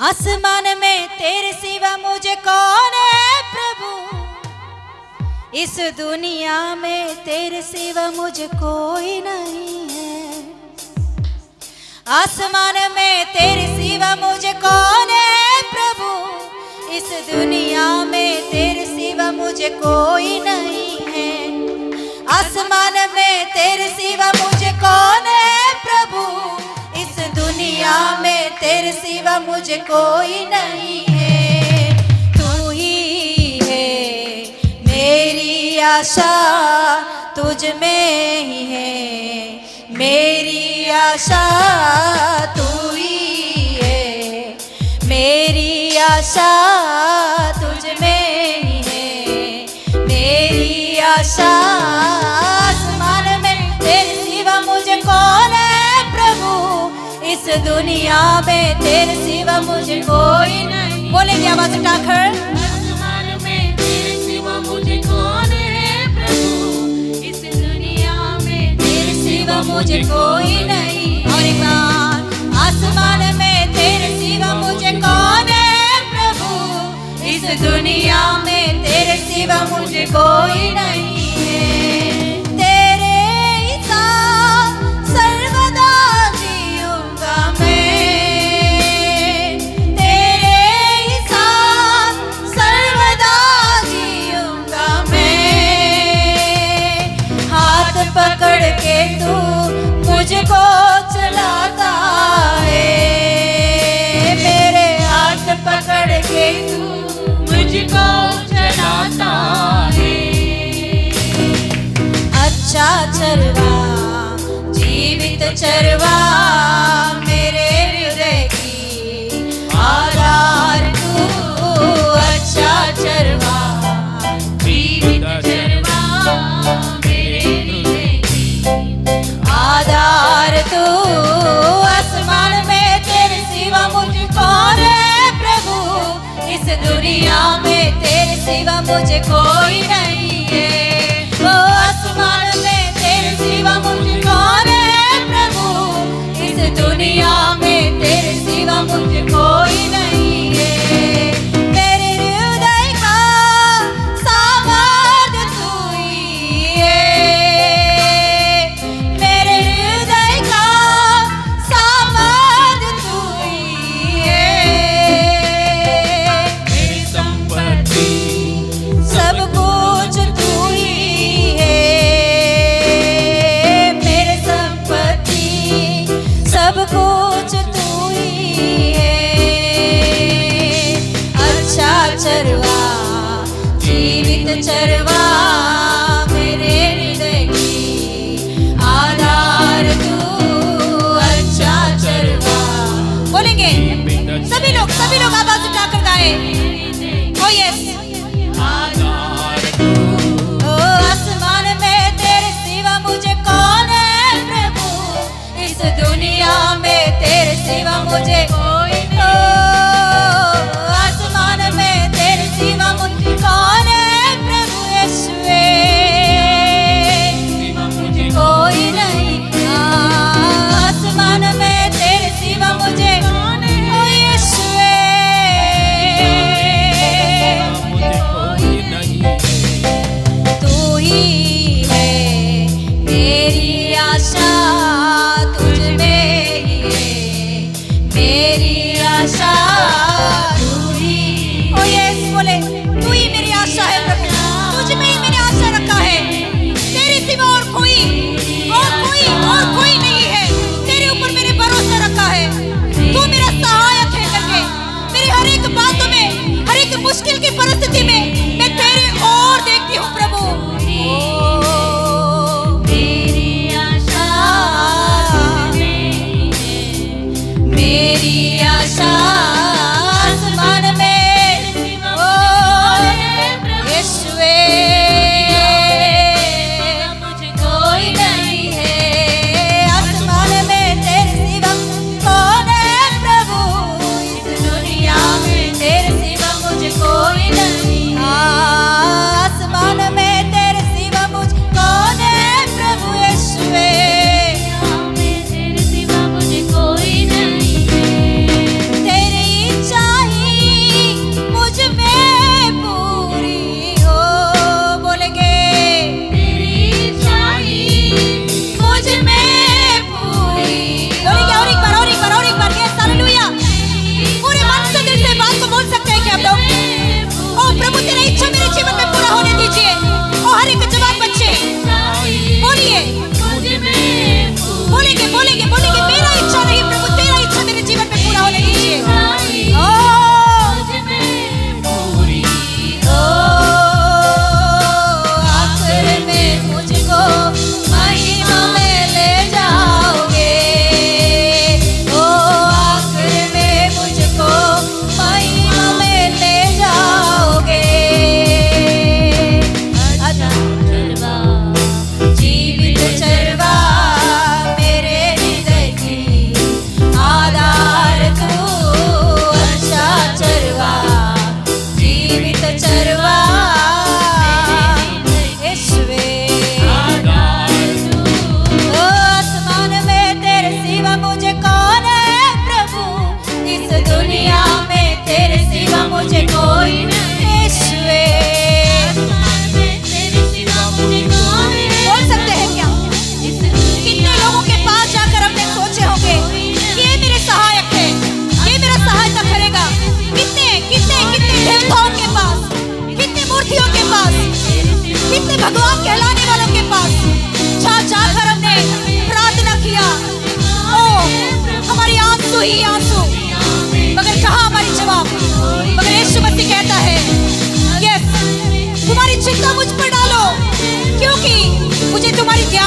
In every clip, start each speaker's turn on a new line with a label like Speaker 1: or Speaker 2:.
Speaker 1: आसमान में तेरे सिवा मुझे कौन है प्रभु, इस दुनिया में तेरे सिवा मुझे कोई नहीं है। आसमान में तेरे सिवा मुझे कौन है प्रभु, इस दुनिया में तेरे सिवा मुझे कोई नहीं है। आसमान में तेरे सिवा मुझे कौन है प्रभु, इस दुनिया में तेरे सिवा मुझे कोई नहीं है। तू ही है मेरी आशा, तुझ में ही है मेरी आशा। तू ही है मेरी आशा, तुझ में ही है मेरी आशा। आसमान में तेरे सिवा मुझे कौन है प्रभु, इस दुनिया में तेरे सिवा मुझे कोई नहीं। बोलेंगे आवाज उठाकर,
Speaker 2: आसमान में तेरे सिवा मुझे कौन है प्रभु, इस दुनिया में
Speaker 1: तेरे सिवा मुझे कोई नहीं। और एक बार, आसमान में तेरे सिवा मुझे कौन है प्रभु, इस दुनिया में तेरे सिवा मुझे कोई नहीं है। तेरे ही साथ सर्वदा जीऊंगा मैं, तेरे ही साथ सर्वदा जीऊंगा मैं। हाथ पकड़ के तू मुझको चलाता है, मेरे हाथ पकड़ के तू
Speaker 2: मुझको चलाता है।
Speaker 1: अच्छा चरवा जीवित चरवा मेरे हृदय की आधार तू। अच्छा चरवा
Speaker 2: जीवित चरवा मेरे हृदय की
Speaker 1: आधार तू। आसमान में तेरे सिवा मुझे कौन है प्रभु, इस दुनिया में तेरे सिवा मुझे कोई नहीं है। ओ आसमान में तेरे सिवा मुझे कौन है प्रभु, इस दुनिया में तेरे सिवा मुझे कोई नहीं है। मेरे हृदय का सामर्थ्य तू ही है, मेरे हृदय का सामर्थ्य तू ही है।
Speaker 2: मेरी संपत्ति
Speaker 1: सब कुछ तू ही है, मेरे संपत्ति सब कुछ तू ही है। अच्छा चरवा जीवित चरवा मेरे हृदय की आधार तू। अच्छा चरवा। बोलेंगे सभी लोग आवाज उठाकर गाए। ओ यस।
Speaker 2: आधार तू।
Speaker 1: ओ आसमान में तेरे सिवा मुझे कौन है प्रभु, इस दुनिया में तेरे सिवा मुझे कोई नहीं। आसमान में तेरे सिवा मुझे कौन है प्रभु यीशुए,
Speaker 2: सिवा मुझे
Speaker 1: कोई नहीं। आसमान में तेरे सिवा मुझे ओ यीशुए,
Speaker 2: मुझे कोई नहीं है।
Speaker 1: तू ही है मेरी आशा, तुझ में ही है मेरी आशा। तू ही ओ यस बोले, तू ही मेरी आशा है प्रभु, तुझ में ही मैंने आशा रखा है। तेरे सिवा और कोई नहीं है। तेरे ऊपर मैंने भरोसा रखा है। तू मेरा सहायक है करके मेरी हर एक बातों में, हर एक मुश्किल की परिस्थिति में मैं तेरे ओर देखती हूँ प्रभु।
Speaker 2: मेरी आशा तुझमें है।
Speaker 1: मेरी आशा आसमान में, ओ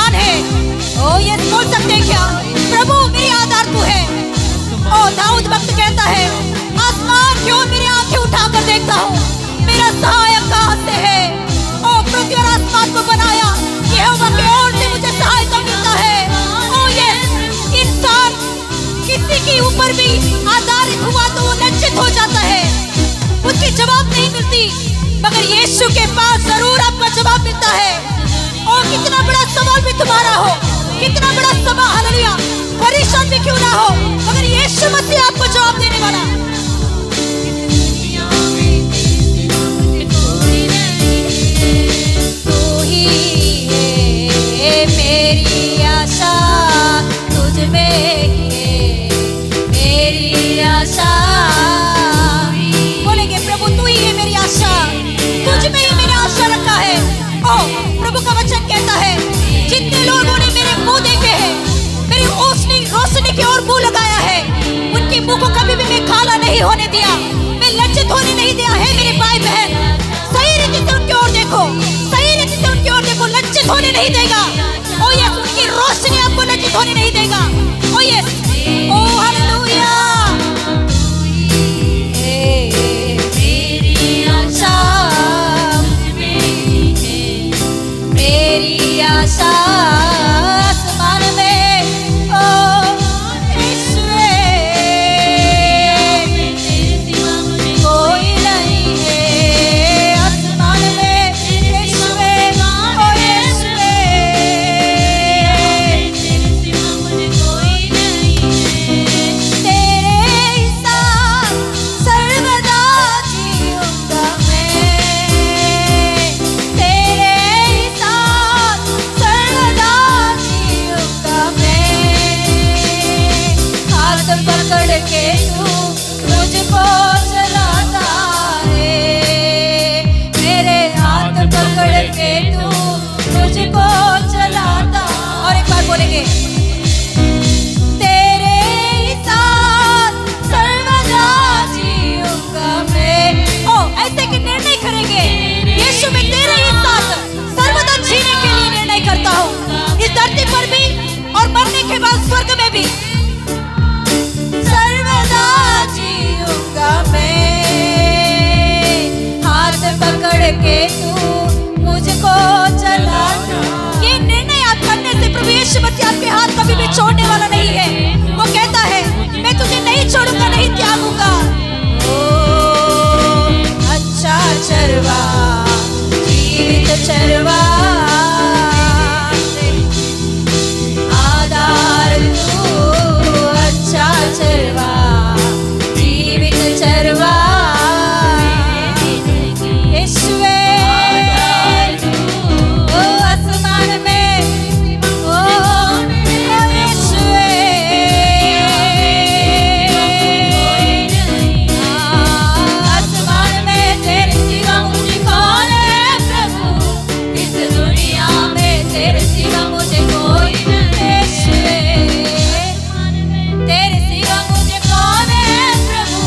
Speaker 1: आसमान है। ओ ये बोल सकते हैं क्या? प्रभु मेरी आधार तू है। ओ दाऊद भक्त कहता है, आसमान क्यों मेरी आंखें उठाकर देखता हूँ, मेरा सहायक कहाँ से है? ओ पृथ्वी और आसमान को बनाया यहोवा की ओर से मुझे सहायता मिलता है। ओ यस, इंसान किसी के ऊपर भी आधारित हुआ तो वो लज्जित हो जाता है, उसकी जवाब नहीं मिलती, मगर यीशु के पास जरूर आपका जवाब मिलता है। और कितना बड़ा सवाल भी तुम्हारा हो, कितना बड़ा सवाल, हालेलुया, परेशान भी क्यों ना हो, मगर यीशु मसीह आपको जवाब देने वाला। तू ही है मेरी आशा, तुझ में ही है मेरी आशा। बोलेंगे प्रभु तू ही है मेरी आशा, तुझ में ही मैंने आशा रखा है। ओ प्रभु का वचन कहता है, जितने लोगों ने मेरे मुंह देखे हैं, मेरी रोशनी की ओर मुंह लगाया है, उनके मुंह को कभी भी मैं काला नहीं होने दिया, मैं लज्जित होने नहीं दिया है। मेरे भाई बहन, सही रीति से उनकी ओर देखो, सही रीति से उनकी ओर देखो, लज्जित होने नहीं देगा। ओ यस, उनकी रोशनी आपको लज्जित होने नहीं देगा। ओ यस, ओ हालेलुया। मेरी आशा, मेरी आशा आसमान में, ओ ईश्वर कोई नहीं है। आसमान में ईश्वर, ओ ईश्वर तेरे साथ सर्वदा जीऊंगा मैं, तेरे साथ सर्वदा जीऊंगा मैं। हाथ पकड़ के तू मुझको चलाता है, मेरे हाथ पकड़ के तू मुझको चलाता। और एक बार बोलेंगे, तेरे साथ सर्वदा जीऊंगा मैं। ओ ऐसे के निर्णय करेंगे, यीशु मैं तेरे ही साथ सर्वदा जीने के लिए निर्णय करता हूँ, इस धरती पर भी और मरने के बाद स्वर्ग में भी सर्वदा जीऊंगा मैं। हाथ पकड़ के तू मुझको चलाता। ये निर्णय आप करने से प्रभु यीशु मसीह आपके हाथ कभी भी छोड़ने वाला नहीं है। वो कहता है, मैं तुझे नहीं छोड़ूंगा, नहीं त्यागूंगा। ओ अच्छा चरवा, जीवित चरवा, आधार तू, अच्छा चरवा, जीवित चरवा, ईश्वर ओ आसमान में, ओ ईश्वर आसमान में तेरे सिवा मुझे कौन है प्रभु, इस दुनिया में तेरे सिवा मुझे कोई नहीं। तेरे सिवा मुझे कौन है प्रभु,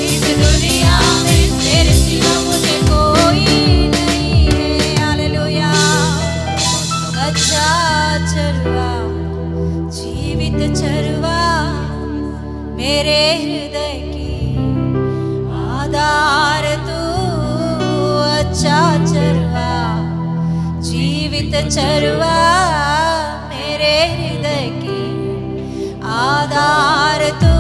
Speaker 1: इस दुनिया में तेरे सिवा मुझे कोई नहीं है। हालेलुया। अच्छा चरवा, जीवित चरवा, मेरे हृदय की आधार तू, अच्छा चरवा, जीवित चरवा, मेरे हृदय की आधार तू।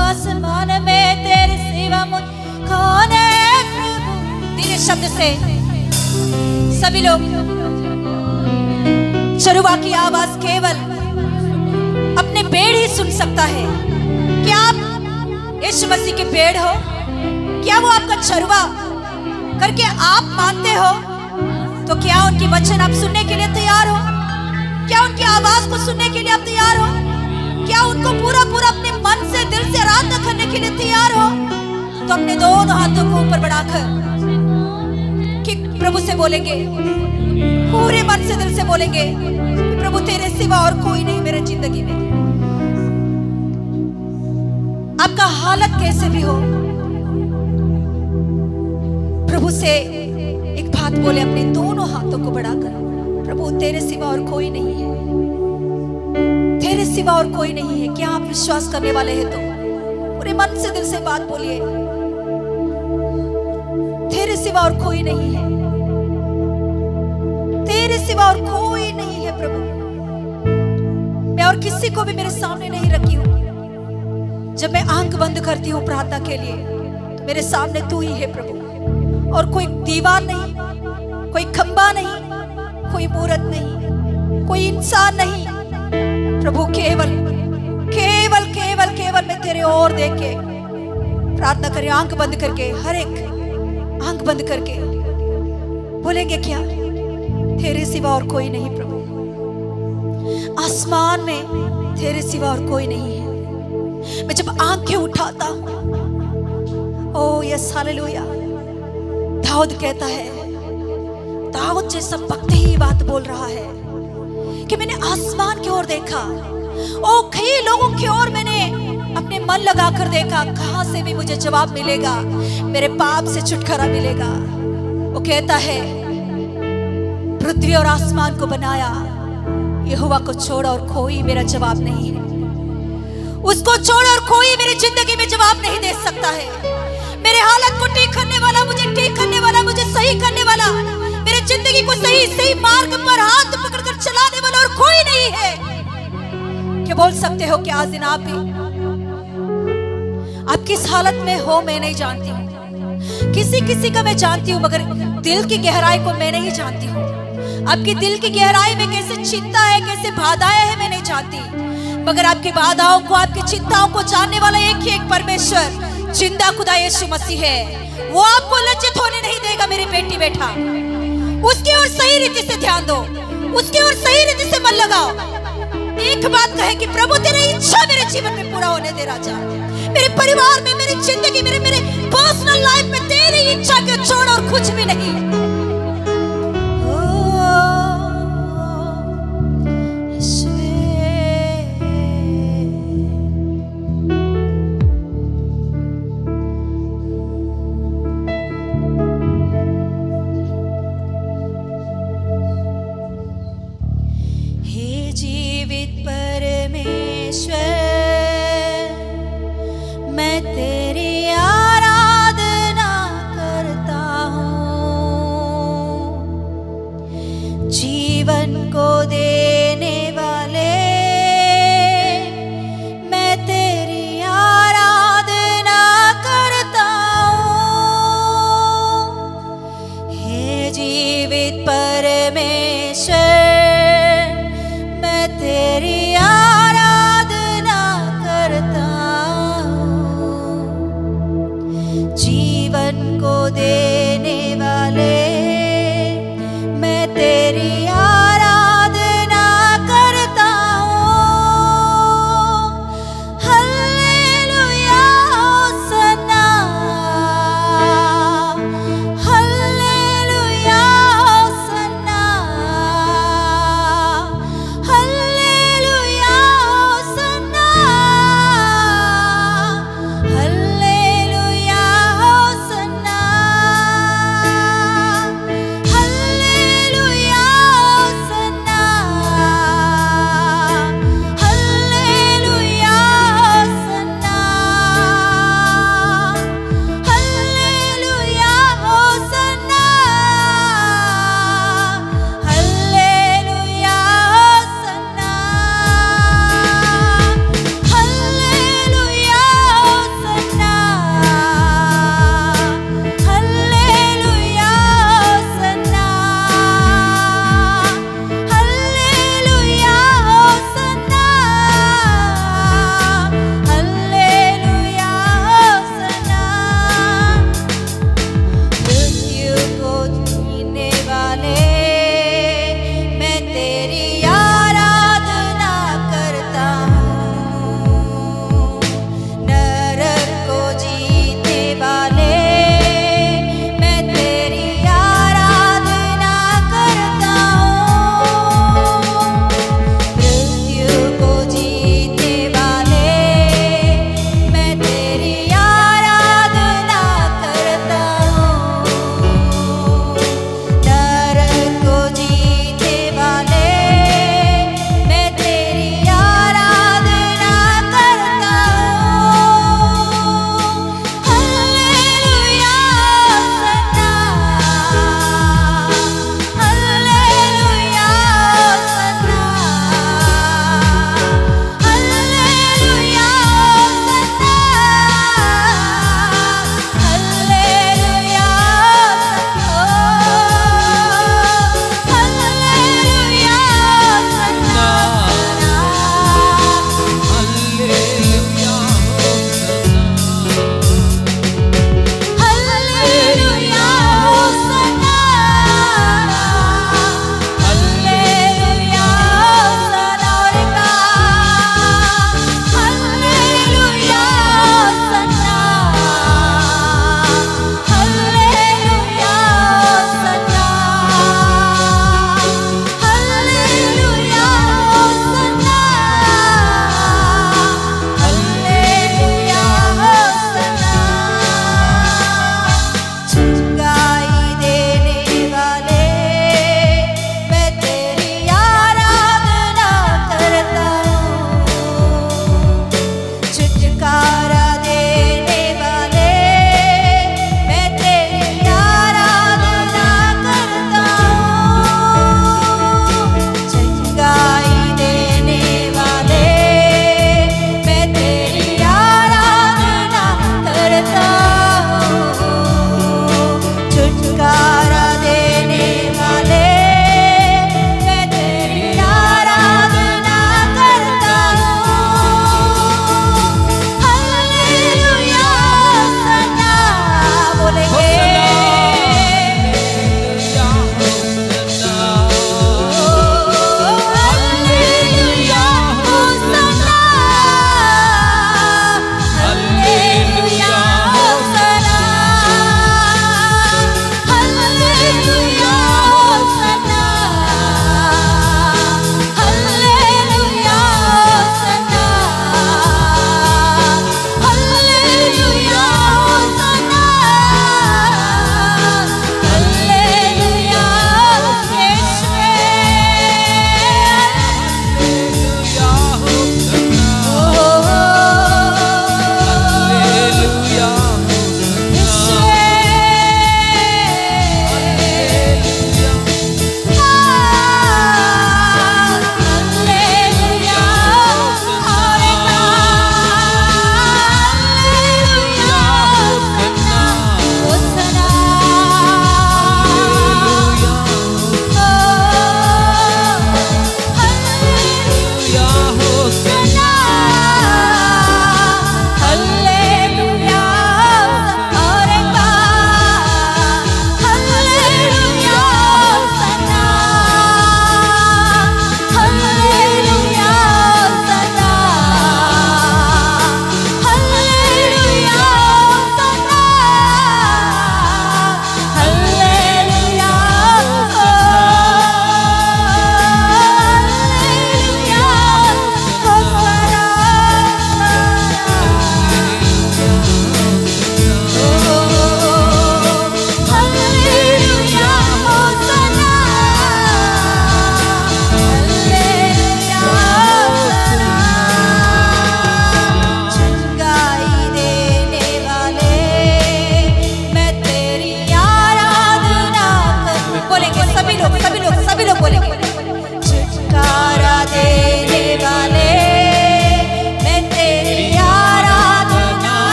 Speaker 1: आसमान में तेरे सिवा मुझ कौन है प्रभु। धीरे शब्द से सभी लोग चरवा की आवाज केवल अपने पेड़ ही सुन सकता है। क्या आप यीशु मसीह के पेड़ हो? क्या वो आपका चरवा करके आप मानते हो? तो क्या उनकी वचन आप सुनने के लिए तैयार हो? क्या उनकी आवाज को सुनने के लिए आप तैयार हो? क्या उनको पूरा पूरा अपने मन से, दिल से आराधना करने के लिए तैयार हो? तो अपने दोनों हाथों को ऊपर बढ़ाकर कि प्रभु से बोलेंगे, पूरे मन से, दिल से बोलेंगे, प्रभु तेरे सिवा और कोई नहीं मेरे जिंदगी में। आपका हालत कैसे भी हो, प्रभु से एक बात बोले, अपने दोनों हाथों को बढ़ाकर प्रभु तेरे सिवा और कोई नहीं है, तेरे सिवा और कोई नहीं है। क्या आप विश्वास करने वाले हैं तो पूरे मन से दिल से बात बोलिए, तेरे सिवा और कोई नहीं है, तेरे सिवा और कोई नहीं है प्रभु। मैं और किसी को भी मेरे सामने नहीं रखी हूं। जब मैं आंख बंद करती हूं प्रार्थना के लिए तो मेरे सामने तू ही है प्रभु, और कोई दीवार नहीं, कोई खंबा नहीं, कोई मूर्त नहीं, कोई इंसान नहीं प्रभु। केवल केवल केवल केवल मैं तेरे ओर देख के प्रार्थना करें, आंख बंद करके, हर एक आंख बंद करके बोलेंगे क्या? तेरे सिवा और कोई नहीं प्रभु। आसमान में तेरे सिवा और कोई नहीं है। मैं जब आंखें उठाता हूं, ओ यस हालेलुया, दाऊद कहता है, दाऊद जैसा भक्त ही बात बोल रहा है कि मैंने आसमान की ओर देखा, ओ कई लोगों की ओर मैंने अपने मन लगाकर देखा, कहां से भी मुझे जवाब मिलेगा, मेरे पाप से छुटकारा मिलेगा। वो कहता है, पृथ्वी और आसमान को बनाया यहोवा को छोड़ और कोई मेरा जवाब नहीं है। उसको छोड़ और कोई मेरी जिंदगी में जवाब नहीं दे सकता है। मेरे हालत को ठीक करने वाला, मुझे ठीक करने वाला, मुझे सही करने वाला, मेरे जिंदगी को सही सही मार्ग पर हाथ पकड़कर चलाने वाला और कोई नहीं है। क्या बोल सकते हो कि आज दिन आप भी, आप किस हालत में हो मैं नहीं जानती हूँ, किसी किसी का मैं जानती हूँ, मगर दिल की गहराई को मैं नहीं जानती हूँ। आपकी दिल की गहराई में कैसे चिंता है, कैसे बाधाएं है मैं नहीं जानती, मगर आपकी बाधाओं को, आपकी चिंताओं को जानने वाला एक ही एक परमेश्वर, जिंदा खुदा यीशु मसीह है। वो आपको लज्जित होने नहीं देगा मेरी बेटी बेटा। उसकी ओर सही रीति से ध्यान दो, उसकी ओर सही रीति से मन लगाओ। एक बात कहे कि प्रभु तेरी इच्छा मेरे जीवन में पूरा होने दे राजा, मेरे परिवार में, मेरी जिंदगी, मेरे पर्सनल लाइफ में तेरी इच्छा के छोड़ और कुछ भी नहीं।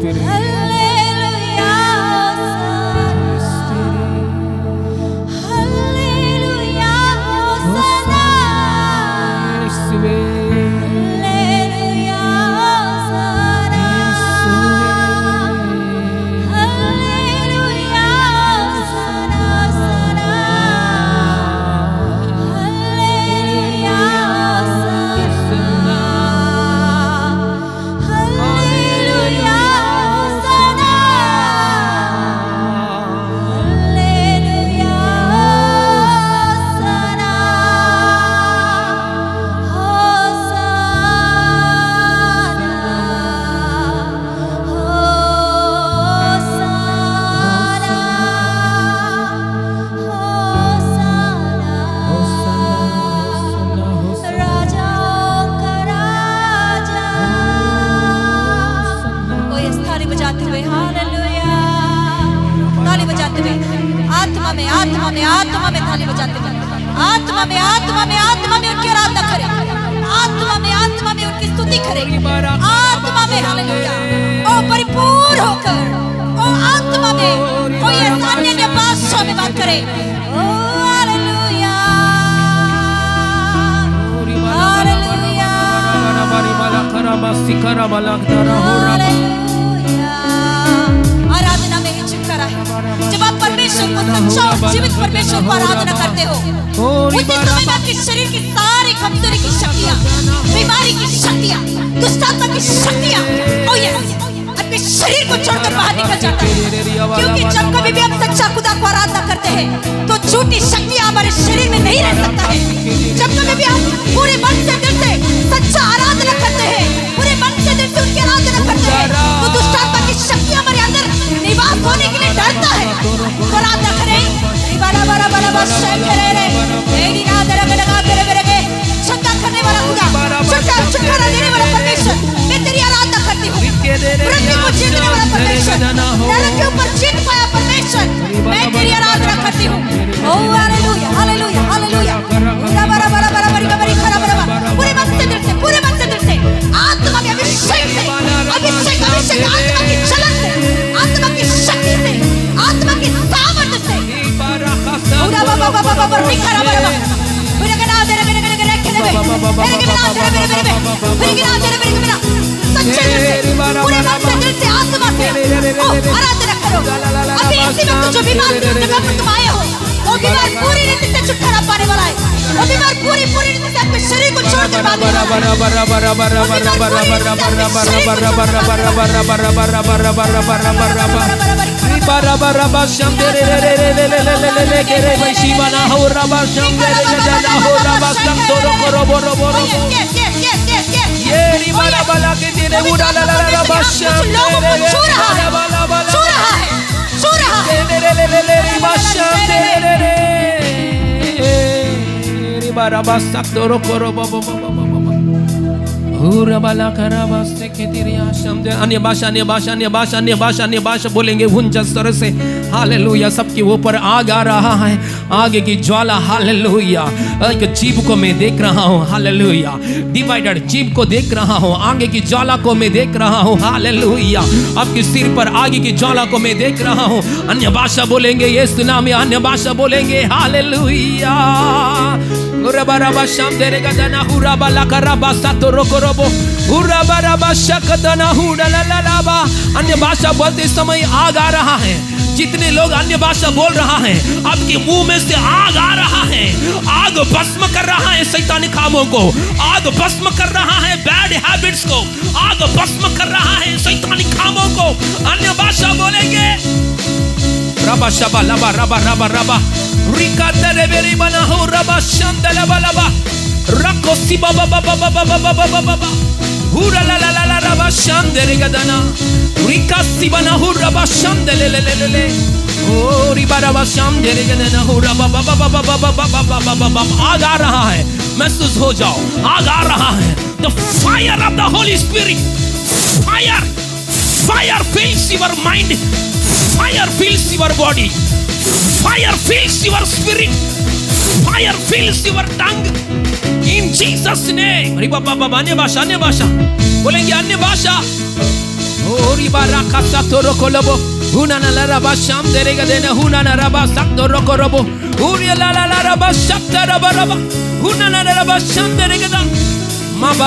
Speaker 3: Spirit.
Speaker 1: Hallelujah, Hallelujah, Hosanna.
Speaker 3: യേശുവേ,
Speaker 1: Hallelujah, Hosanna. Hallelujah, Hosanna, Hosanna. Hallelujah, Hosanna. Hallelujah, Hosanna. Hallelujah, ताली बजाते हुए हालेलुया, ताली बजाते हुए आत्मा में आत्मा में आत्मा में ताली बजाते हुए आत्मा में आत्मा में आत्मा में उनकी आराधना करें, आत्मा में उनकी स्तुति करें, आत्मा में हालेलुया, ओ परिपूर्ण होकर ओ आत्मा में ओ ये अन्य भाषा में बात करे, ओ हालेलुया हालेलुया हालेलुया। आराधना में ही छुटकारा है। जब आप परमेश्वर को सच्चा और जीवित परमेश्वर को आराधना करते हो, उसी समय में आपके शरीर की सारी कमजोरी की शक्तियां, बीमारी की शक्तियां, दुष्टात्मा की शक्तियां, ओ यस, आपके शरीर को छोड़कर बाहर निकल जाता है। क्योंकि जब कभी भी हम सच्चा खुदा को आराधना करते हैं, तो झूठी शक्तियां हमारे शरीर में नहीं रह सकता है। जब कभी भी हम पूरे मन से दिल से सच्चा आराधना करते हैं, पूरे मन से दिल से उनकी आराधना करते हैं, तो दुष्टात्मा की शक्ति हमारे अंदर निवास होने के लिए डरता है। तो आराधना करें, बड़ा बड़ा बड़ा बड़ा करे रे, एक ना दरग लगा तेरे मेरे के छक्का करने वाला खुदा, छुटकारा देने वाला परमेश्वर, मैं तेरी आराधना करती हूँ। मृत्यु को जीतने वाला परमेश्वर, नरक के ऊपर जीत पाया परमेश्वर, मैं तेरी आराधना करती हूँ। ओ हालेलुया हालेलुया हालेलुया, बड़ा बड़ा बड़ा बड़ा बड़ी बड़ी खरा बड़ा पूरे मन से दिल से, पूरे मन से दिल से आत्मा के अभिषेक से, अभिषेक अभिषेक आत्मा की चलन से, आत्मा की शक्ति से, आत्मा की सामर्थ्य से, उड़ा बाबा बाबा बाबा रिखरा बाबा, उड़ा के ना तेरे मेरे मेरे के खेले में, तेरे के ना तेरे मेरे मेरे में, फिर के ना तेरे मेरे के ना सच्चे दिल से, पूरे मन से दिल से आत्मा से, ओ आराधना करो। अभी इसी वक्त जो बीमार जगह पर तुम आए हो, वो बीमार पूरी रीति से छुटकारा पाने वाला है। वो बीमार पूरी रीति से अपने शरीर को छोड़कर भागने वाला है।
Speaker 3: अन्य भाषा बोलेंगे ऊंचा स्वर से हालेलुया। सबके ऊपर आग आ रहा है, आगे की ज्वाला हालेलुया। एक जीभ को मैं देख रहा हूँ हालेलुया, डिवाइडेड जीभ को देख रहा हूँ, आगे की ज्वाला को मैं देख रहा हूँ हालेलुया। आपके सिर पर आगे की ज्वाला को मैं देख रहा हूँ। अन्य भाषा बोलेंगे, यीशु नाम में अन्य भाषा बोलेंगे hallelujah. Urabaraba shamderega dana hurabala karabasa torokorobo urabaraba shakadana hudalalalaba। अन्य भाषा बोलते समय आग आ रहा है। जितने लोग अन्य भाषा बोल रहा है, आपके मुंह में से आग आ रहा है। आग भस्म कर रहा है शैतानी कामों को, आग भस्म कर रहा है बैड हैबिट्स को, आग भस्म कर रहा है शैतानी कामों को। अन्य भाषा बोलेंगे रबा शबा लबा रबा रबा रबा रिका तेरे बेरी बना हो रबा शंदला बलबा रको सी बाबा बाबा बाबा बाबा बाबा बाबा हुरा ला ला ला ला रबा शंदरे गदना रिका सी बना हो रबा शंदले ले ले ले ले ओ रिबा रबा शंदरे गदना हो रबा बाबा बाबा बाबा बाबा बाबा। आग आ रहा है, महसूस हो जाओ, आग आ रहा है। The fire of the holy spirit, fire fire fills your mind, fire fills your body, fire fills your spirit, fire fills your tongue in Jesus name। अरे बाबा बाबा अन्य भाषा बोलेंगे, अन्य भाषा ओ Ori baraka sato rokolobo. Una na la raba sham derega dena. Una na raba sato rokorobo. Uri la la la raba shapta raba raba. Una na la raba sham derega dena. आग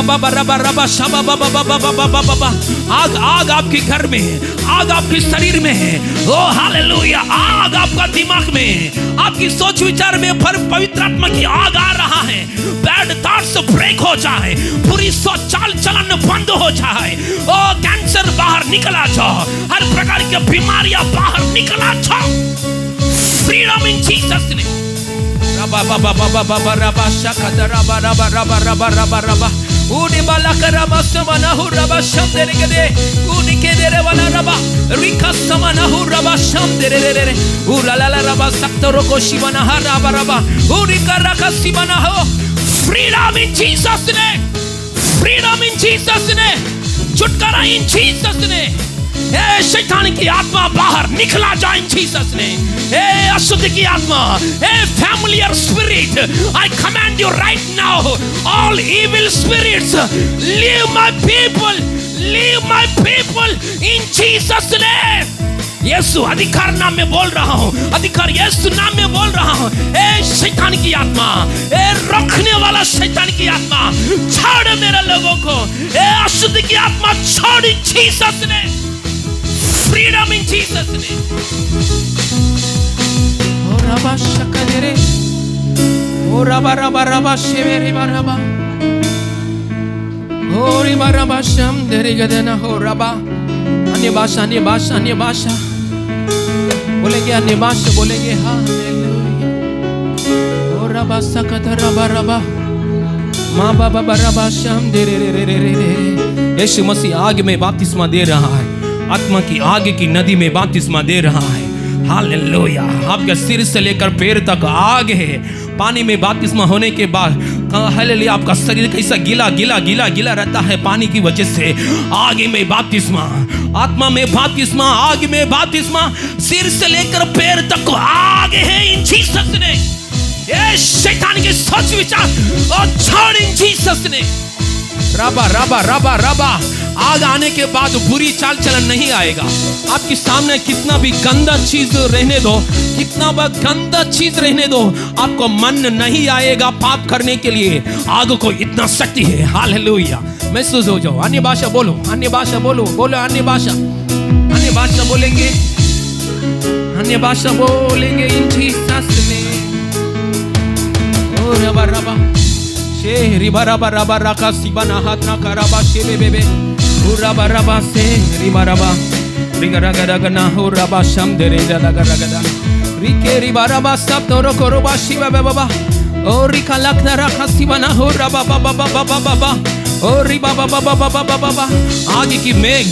Speaker 3: आपके घर में है, आग आपके शरीर में है। ओ हालेलुया, आग आपका दिमाग में है, आपकी सोच विचार में पवित्र आत्मा की आग आ रहा है। बैड थॉट्स ब्रेक हो जाए, बुरी सोच चाल चलन बंद हो जाए। ओ कैंसर बाहर निकला जाओ, हर प्रकार की बीमारियां बाहर निकला जाओ। Freedom in Jesus name. Raba baba baba baba raba shakada raba raba raba raba raba raba uni balaka raba samana hu raba shamdere gede uni kedere wala raba rika samana hu raba shamdere re re ula la la raba saktoro ko shibana ha raba raba uni karaka sibana ho. Freedom in Jesus name, freedom in Jesus name, छुटकारा in Jesus name। ए शैतान की आत्मा बाहर निकला जाए इन Jesus ने। ए अशुद्ध की आत्मा, a familiar spirit, I command you right now, all evil spirits leave my people in Jesus name. यीशु अधिकार नाम में बोल रहा हूँ, अधिकार यीशु नाम में बोल रहा हूँ। ए शैतान की आत्मा, ए रखने वाला शैतान की आत्मा, छोड़ मेरे लोगों को। ए अशुद्ध की आत्मा छोड़ इन जीसस ने। Freedom in Jesus name. Oh Rabba shakadere, oh Rabba Rabba Rabba shevere Rabba, oh Rabba Rabba sham dere gadena oh Rabba. अन्य भाषा बोलेंगे, अन्य भाषा बोलेंगे। Hallelujah. oh Rabba sakata Rabba Rabba, माँ बाबा Rabba sham dere re re re re re। यीशु मसीह आग में बपतिस्मा दे रहा है, आत्मा की आग की नदी में बपतिस्मा दे रहा है। हालेलुया। आपके सिर से लेकर पैर तक आग है। पानी में बपतिस्मा होने के बाद हालेलुया, आपका शरीर कैसा गीला गीला गीला गीला रहता है पानी की वजह से। आग में बपतिस्मा, आत्मा में बपतिस्मा, आग में बपतिस्मा, सिर से लेकर पैर तक आग है इन जीसस ने। ये शैतान के सोच विचार और छोड़ इन जीसस ने। रबा रबा रबा रबा। आग आने के बाद बुरी चाल चलन नहीं आएगा। आपके सामने कितना भी गंदा चीज रहने दो, कितना भी गंदा चीज रहने दो, आपको मन नहीं आएगा पाप करने के लिए। आग को इतना शक्ति है। हालेलुया। महसूस हो जाओ। अन्य भाषा बोलो, अन्य भाषा बोलो, बोलो अन्य भाषा, अन्य भाषा बोलेंगे, अन्य भाषा बोलेंगे इन जीसस नेम। ओ रबा रबा शे रिबा रबा रबा रका सिबना हाथ ना करबा शे बेबे रबा रबा से रिबा रबा रिगा रगा रगा ना हो रबा शम दे रे रगा रगा रिके रिबा रबा सब तोरो कोरोबा शिवा बाबा ओ रिका लखना रखा सिबना हो रबा बाबा बाबा बाबा ओ रिबा बाबा बाबा बाबा बाबा। आग की मेघ,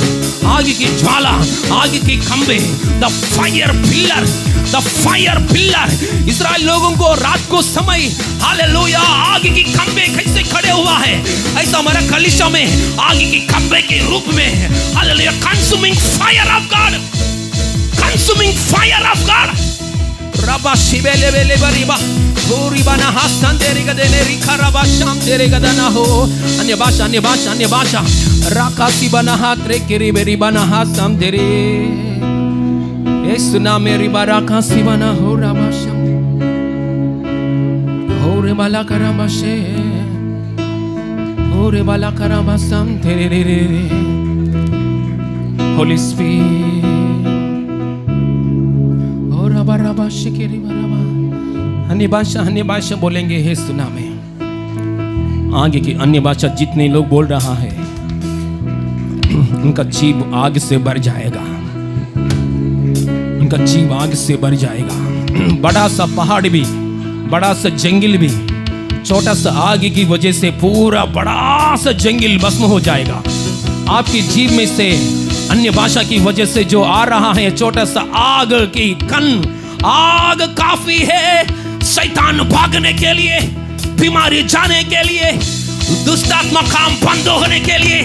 Speaker 3: आग की ज्वाला, आग की खंबे, the fire pillar, the fire pillar. इस्राएल लोगों को रात को समय हालेलुया आग की खंबे कैसे खड़े हुआ है, ऐसा हमारा कलीसिया में आग की खंबे के रूप में hallelujah consuming fire of God, consuming fire of God. रबा शिबेले बेले बरिबा पूरी बना हसन देरी गदेने रिखा रबा शाम देरी गदना हो। अन्य भाषा, अन्य भाषा, अन्य भाषा। राकासी बना हाथ रे केरी बेरी बना हसन देरी ये सुना मेरी बाराका सिवाना हो रामाशम हो रे बाला करामाशे हो रे बाला करामासम तेरे रे रे रे होली स्पिरिट हो रबा रबा शिकेरी बराबा। अन्य भाषा बोलेंगे। हे सुना में आगे की अन्य भाषा जितने लोग बोल रहा है उनका जीव आग से भर जाएगा, उनका जीव आग से भर जाएगा। बड़ा सा पहाड़ भी, बड़ा सा जंगल भी, छोटा सा आग की वजह से पूरा बड़ा सा जंगल भस्म हो जाएगा। आपकी जीव में से अन्य भाषा की वजह से जो आ रहा है छोटा सा आग की कण, आग काफी है शैतान भागने के लिए, बीमारी जाने के लिए, दुष्ट आत्मा काम बंद होने के लिए,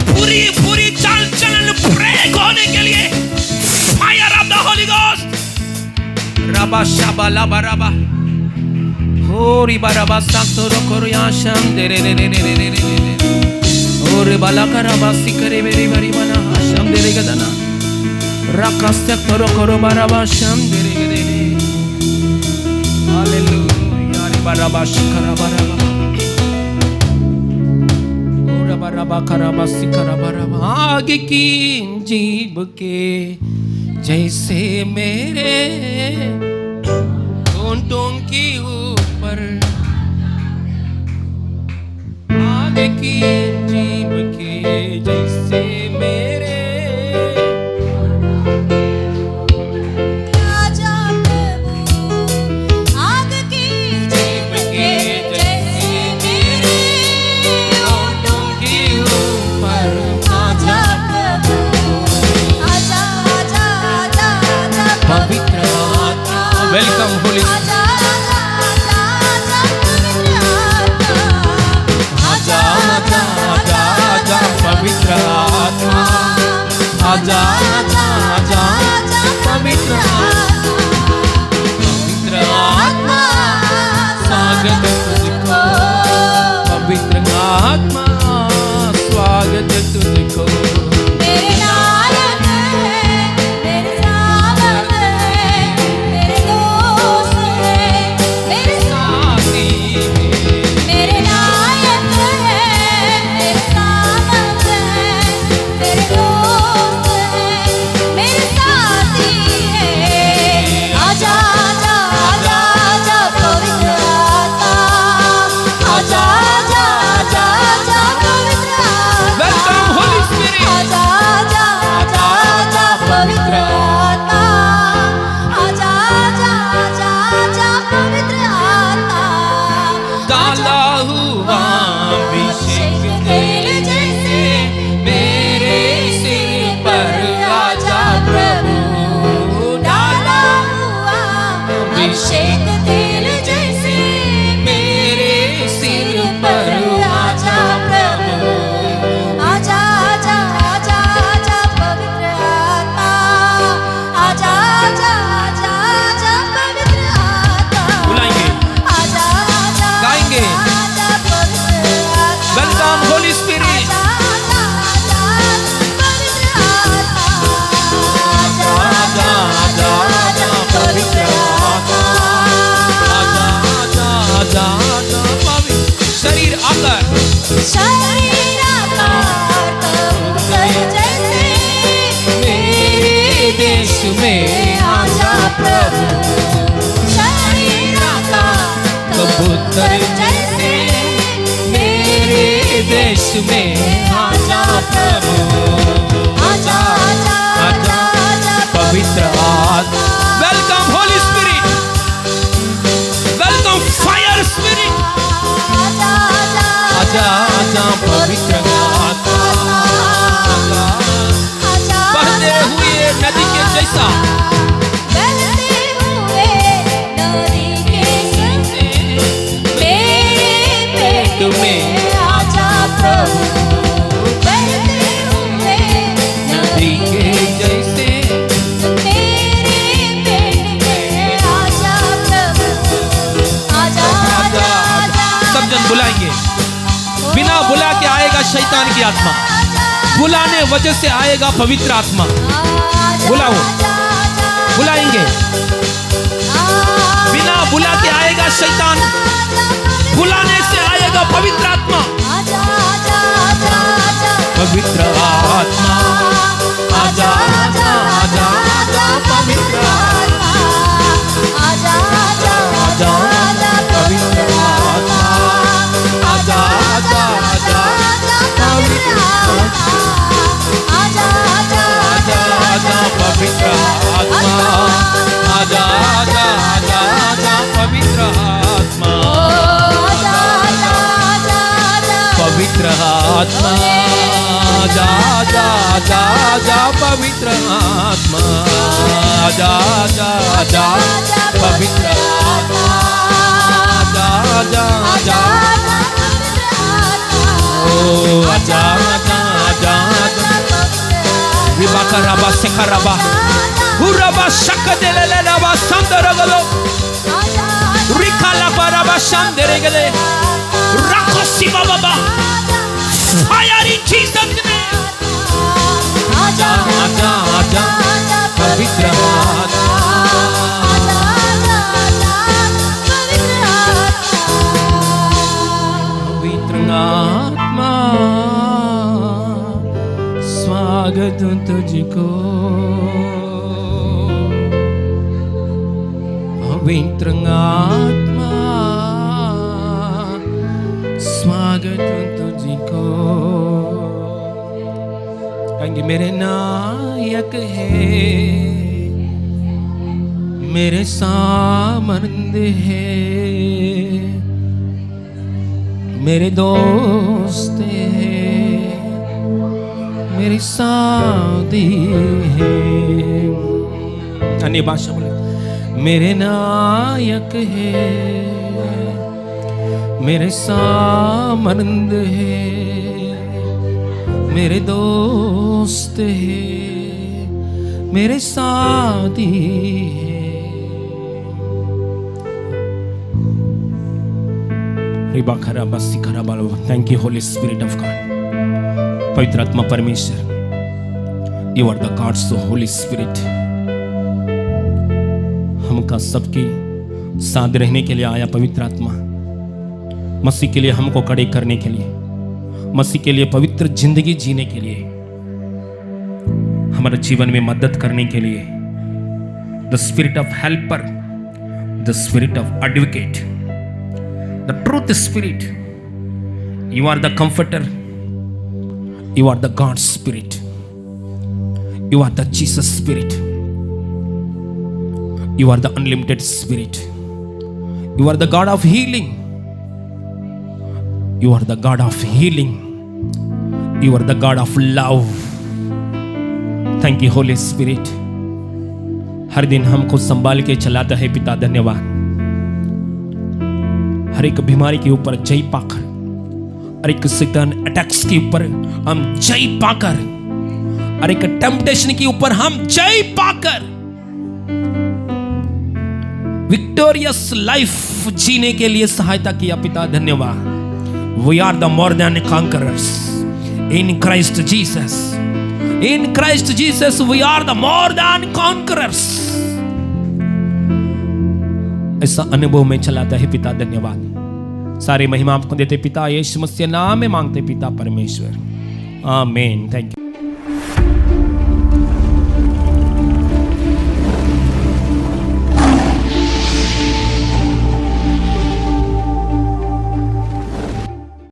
Speaker 3: पूरी पूरी चाल चलन ब्रेक होने के लिए। Fire of the Holi ghost. रबा शाबा लाबा रबा होरी बराबा सातोरो कोरिया शाम दे रे रे रे रे रे रे रे और बाला करबा सिकरे मेरी बरी बना sham dere gadana. Rakasya koro koro baraba sham dere gade. Hallelujah. Baraba shikara baraba. Ora baraba karaba sikara baraba. आगे की जीव के जैसे मेरे होंठों के ऊपर आगे की जीव के जैसे मेरे
Speaker 1: आजा प्रभु आग की जीभ के जैसे मेरे होठों
Speaker 3: के ऊपर
Speaker 1: आजा प्रभु आजा आजा आजा आजा
Speaker 3: पवित्र आत्मा वेलकम होली
Speaker 1: आजा आजा आजा आजा पवित्र आत्मा
Speaker 3: पवित्र आत्मा आजा आजा आजा पवित्र आत्मा स्वागत तुझको पवित्र आत्मा स्वागत तुझको
Speaker 1: मेरे नायक है मेरे सावक है मेरे दोस्त है मेरे
Speaker 3: साथी
Speaker 1: मेरे नायक है मेरे सावक है मेरे दोस्त है मेरे साथी है आजा आजा आजा आजा पवित्र आत्मा आजा आजा आजा आजा पवित्र आत्मा
Speaker 3: वेलकम होली स्पिरिट
Speaker 1: आजा आजा आजा आजा पवित्र आत्मा आजा आजा आजा आजा पवित्र आत्मा
Speaker 3: डाला हुआ अभिषेक तेल जैसे मेरे सिर पर आजा प्रभु डाला
Speaker 1: हुआ अभिषेक तेल जैसे
Speaker 3: मेरे सिर पर आजा प्रभु
Speaker 1: आजा आजा आजा आजा पवित्र आत्मा आजा आजा आजा आजा पवित्र आत्मा
Speaker 3: बुलाएंगे
Speaker 1: आजा आजा
Speaker 3: गाएंगे
Speaker 1: आजा पवित्र आत्मा
Speaker 3: वेलकम होली स्पिरिट
Speaker 1: आजा आजा आजा पवित्र आत्मा आजा आजा आजा पवित्र आत्मा
Speaker 3: आजा आजा आजा आजा पवित्र शरीर आकर
Speaker 1: शरीर आकार कबूतर जैसे
Speaker 3: मेरे देश में
Speaker 1: आजा प्रभु शरीर आकार
Speaker 3: कबूतर जैसे मेरे देश में आजा प्रभु
Speaker 1: आजा आजा आजा आजा
Speaker 3: पवित्र आत्मा welcome Holi spirit welcome fire spirit
Speaker 1: आजा आजा
Speaker 3: आजा आजा पवित्र आत्मा
Speaker 1: आजा
Speaker 3: बहते हुए नदी के जैसा
Speaker 1: बहते हुए नदी के संगे मेरे पेट में आजा प्रभु बहते हुए
Speaker 3: नदी के जैसे
Speaker 1: मेरे पेट में आजा प्रभु आजा आजा आजा
Speaker 3: सब जन बुलाएंगे बिना बुला के आएगा शैतान की आत्मा बुलाने वजह से आएगा पवित्र आत्मा बुलाओ बुलाएंगे बिना बुला के आएगा शैतान बुलाने से आएगा पवित्र आत्मा पवित्र आत्मा आजा आजा आजा आजा पवित्र आजा आजा पवित्र आत्मा आजा आजा आजा पवित्र आजा आजा पवित्र आत्मा आजा आजा आजा आजा पवित्र आत्मा पवित्र आत्मा आजा आजा आजा आजा पवित्र आत्मा आजा आजा आजा पवित्र आत्मा आजा आजा आजा ओ आजा आजा आजा आजा विबाका रबा सेखा रबा हुरबा शकदेले रबा संदरगलो रिकाला रबा संदरगले राकोसी बाबा Fire in Jesus' name.
Speaker 1: आजा
Speaker 3: स्वागत तुझको पवित्र आत्मा स्वागत तुझको कहेंगे मेरे नायक है मेरे सामर्थ है मेरे दोस्त है मेरी साथी है अन्य भाषा बोले मेरे नायक है मेरे सामर्थ है मेरे दोस्त है मेरे साथी है रिबा खरा बस्सी खरा बालो thank you holy spirit of God पवित्र आत्मा परमेश्वर you are the God's holy spirit हमका सबके साथ रहने के लिए आया पवित्र आत्मा मसीह के लिए हमको खड़े करने के लिए मसीह के लिए पवित्र जिंदगी जीने के लिए हमारे जीवन में मदद करने के लिए the spirit of helper the spirit of advocate the truth spirit you are the comforter you are the God spirit you are the Jesus spirit You are the unlimited spirit. You are the God of healing. You are the God of healing. You are the God of love. Thank you Holy Spirit. हर दिन हमको संभाल के चलाता है पिता धन्यवाद। हर एक बीमारी के ऊपर जय पाकर हर एक शैतान अटैक्स के ऊपर हम जय पाकर हर एक टेम्पटेशन के ऊपर हम जय पाकर विक्टोरियस लाइफ जीने के लिए सहायता किया पिता धन्यवाद। We are the more than conquerors in Christ Jesus. In Christ Jesus we are the more than conquerors. ऐसा अनुभव में चलाता है पिता धन्यवाद। सारी महिमा आपको देते पिता यीशु मसीह नाम में मांगते पिता परमेश्वर आमीन। Thank you.